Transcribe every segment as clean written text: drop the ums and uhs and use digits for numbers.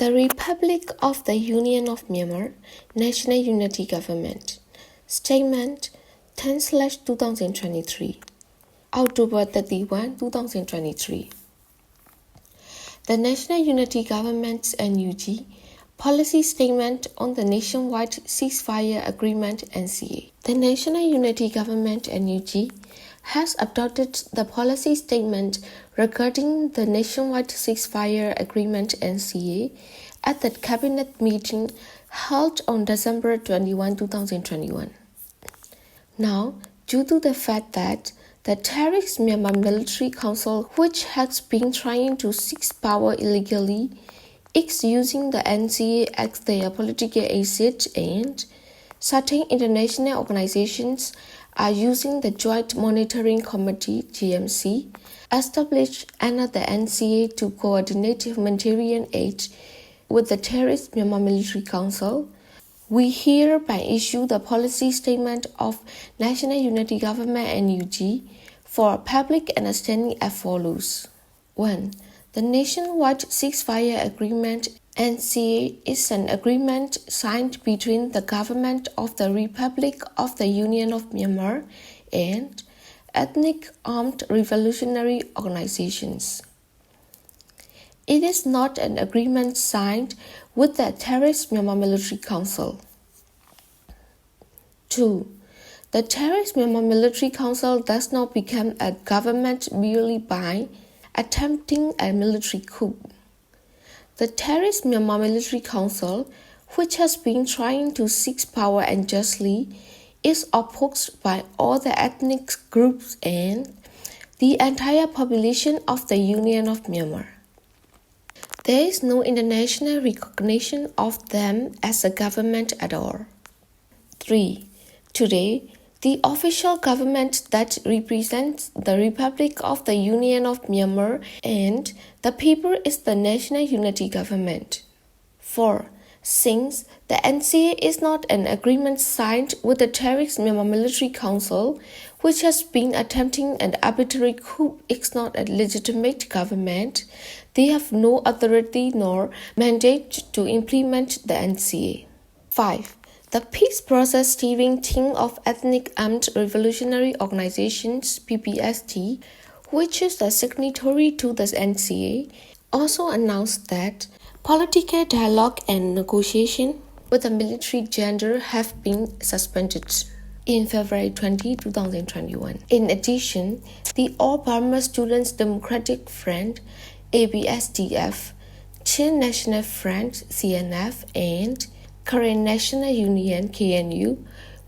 The Republic of the Union of Myanmar, National Unity Government. Statement 10/2023. October 31, 2023. The National Unity Government's NUG Policy Statement on the Nationwide Ceasefire Agreement NCA. The National Unity Government NUG has adopted the policy statement regarding the Nationwide Ceasefire Agreement NCA at the cabinet meeting held on December 21, 2021. Now, due to the fact that the terrorist Myanmar Military Council, which has been trying to seize power illegally, is using the NCA as their political asset, and certain international organizations are using the Joint Monitoring Committee (JMC) established under the NCA to coordinate humanitarian aid with the terrorist Myanmar Military Council. We hereby issue the policy statement of National Unity Government NUG for public understanding as follows. 1. The Nationwide Ceasefire Agreement NCA is an agreement signed between the Government of the Republic of the Union of Myanmar and ethnic armed revolutionary organizations. It is not an agreement signed with the terrorist Myanmar Military Council. 2. The terrorist Myanmar Military Council does not become a government merely by attempting a military coup. The terrorist Myanmar Military Council, which has been trying to seize power unjustly, is opposed by all the ethnic groups and the entire population of the Union of Myanmar. There is no international recognition of them as a government at all. 3. Today, the official government that represents the Republic of the Union of Myanmar and the people is the National Unity Government. 4. Since the NCA is not an agreement signed with the terrorist Myanmar Military Council, which has been attempting an arbitrary coup, is not a legitimate government, they have no authority nor mandate to implement the NCA. 5. The Peace Process Steering Team of Ethnic Armed Revolutionary Organizations (PPST), which is the signatory to the NCA, also announced that political dialogue and negotiation with the military junta have been suspended in February 20, 2021. In addition, the All Burma Students Democratic Front (ABSDF), Chin National Front (CNF), and Karen National Union (KNU),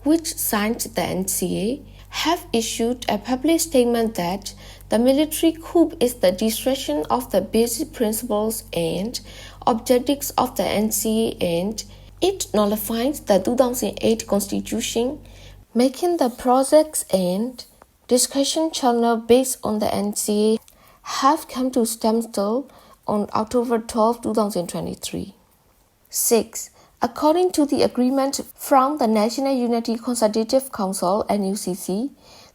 which signed the NCA, have issued a public statement that the military coup is the destruction of the basic principles and objectives of the NCA, and it nullifies the 2008 Constitution, making the projects and discussion channel based on the NCA have come to standstill on October 12, 2023. 6. According to the agreement from the National Unity Consultative Council (NUCC),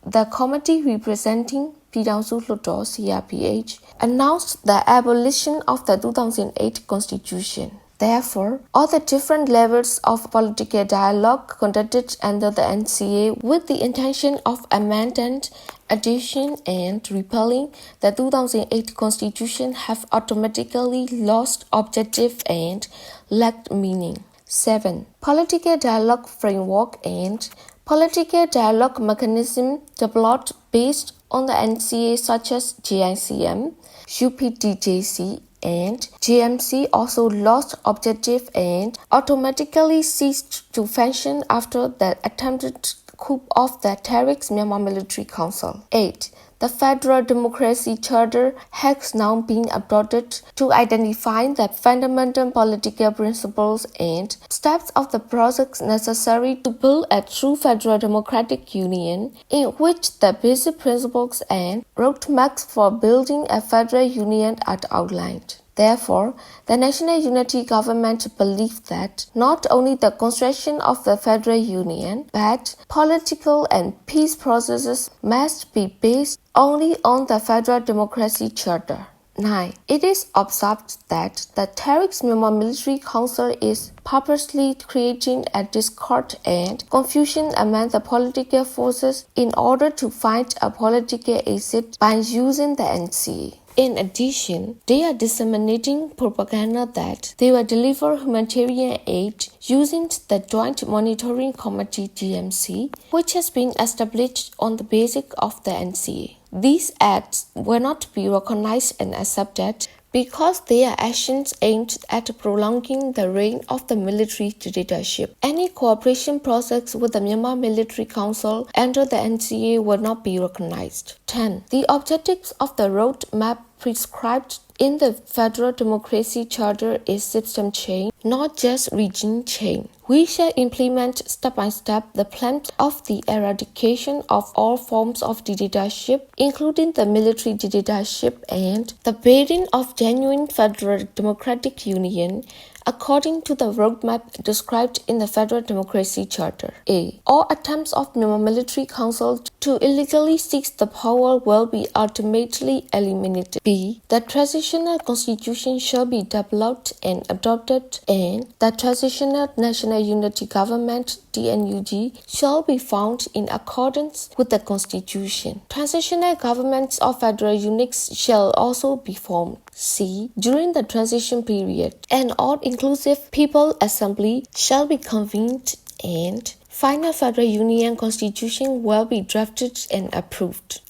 the committee representing Pidangsu Hluttaw (CRPH) announced the abolition of the 2008 Constitution. Therefore, all the different levels of political dialogue conducted under the NCA with the intention of amending, addition, and repealing the 2008 Constitution have automatically lost objective and lacked meaning. 7. Political dialogue framework and political dialogue mechanism developed based on the NCA such as JICM, UPDJC, and JMC also lost objective and automatically ceased to function after the attempted coup of the terrorist Myanmar Military Council. 8. The Federal Democracy Charter has now been adopted to identify the fundamental political principles and steps of the process necessary to build a true federal democratic union, in which the basic principles and roadmaps for building a federal union are outlined. Therefore, the National Unity Government believes that not only the construction of the Federal Union, but political and peace processes must be based only on the Federal Democracy Charter. 9. It is observed that the Terrorist Myanmar Military Council is purposely creating a discord and confusion among the political forces in order to find a political exit by using the NCA. In addition, they are disseminating propaganda that they will deliver humanitarian aid using the Joint Monitoring Committee (JMC), which has been established on the basis of the NCA. These acts will not be recognized and accepted because they are actions aimed at prolonging the reign of the military dictatorship. Any cooperation process with the Myanmar Military Council under the NCA will not be recognized. 10. The objectives of the roadmap prescribed in the Federal Democracy Charter is system change, not just regime change. We shall implement step by step the plan of the eradication of all forms of dictatorship, including the military dictatorship and the building of genuine federal democratic union, according to the roadmap described in the Federal Democracy Charter. A. All attempts of Myanmar Military Council to illegally seize the power will be ultimately eliminated. B. The transitional constitution shall be developed and adopted, and the transitional national unity government (NUG) shall be found in accordance with the constitution. Transitional governments of federal units shall also be formed. C. During the transition period, an all-inclusive People Assembly shall be convened and final federal union constitution will be drafted and approved.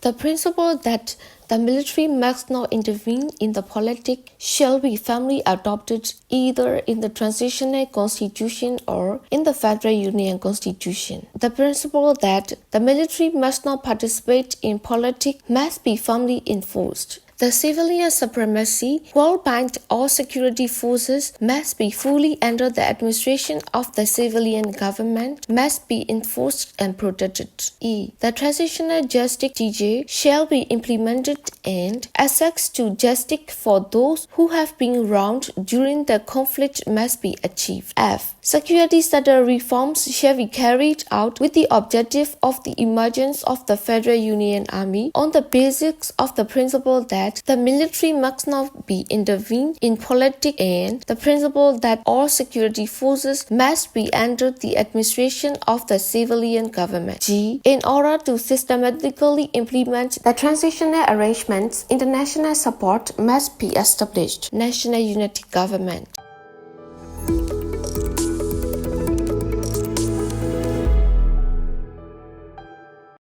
The principle that the military must not intervene in the politics shall be firmly adopted either in the transitional constitution or in the federal union constitution. The principle that the military must not participate in politics must be firmly enforced. The civilian supremacy will bind all security forces must be fully under the administration of the civilian government, must be enforced and protected. E. The transitional justice (TJ) shall be implemented and access to justice for those who have been wronged during the conflict must be achieved. F. Security sector reforms shall be carried out with the objective of the emergence of the Federal Union Army on the basis of the principle that the military must not be intervened in politics and the principle that all security forces must be under the administration of the civilian government. G. In order to systematically implement the transitional arrangements, international support must be established. National unity government.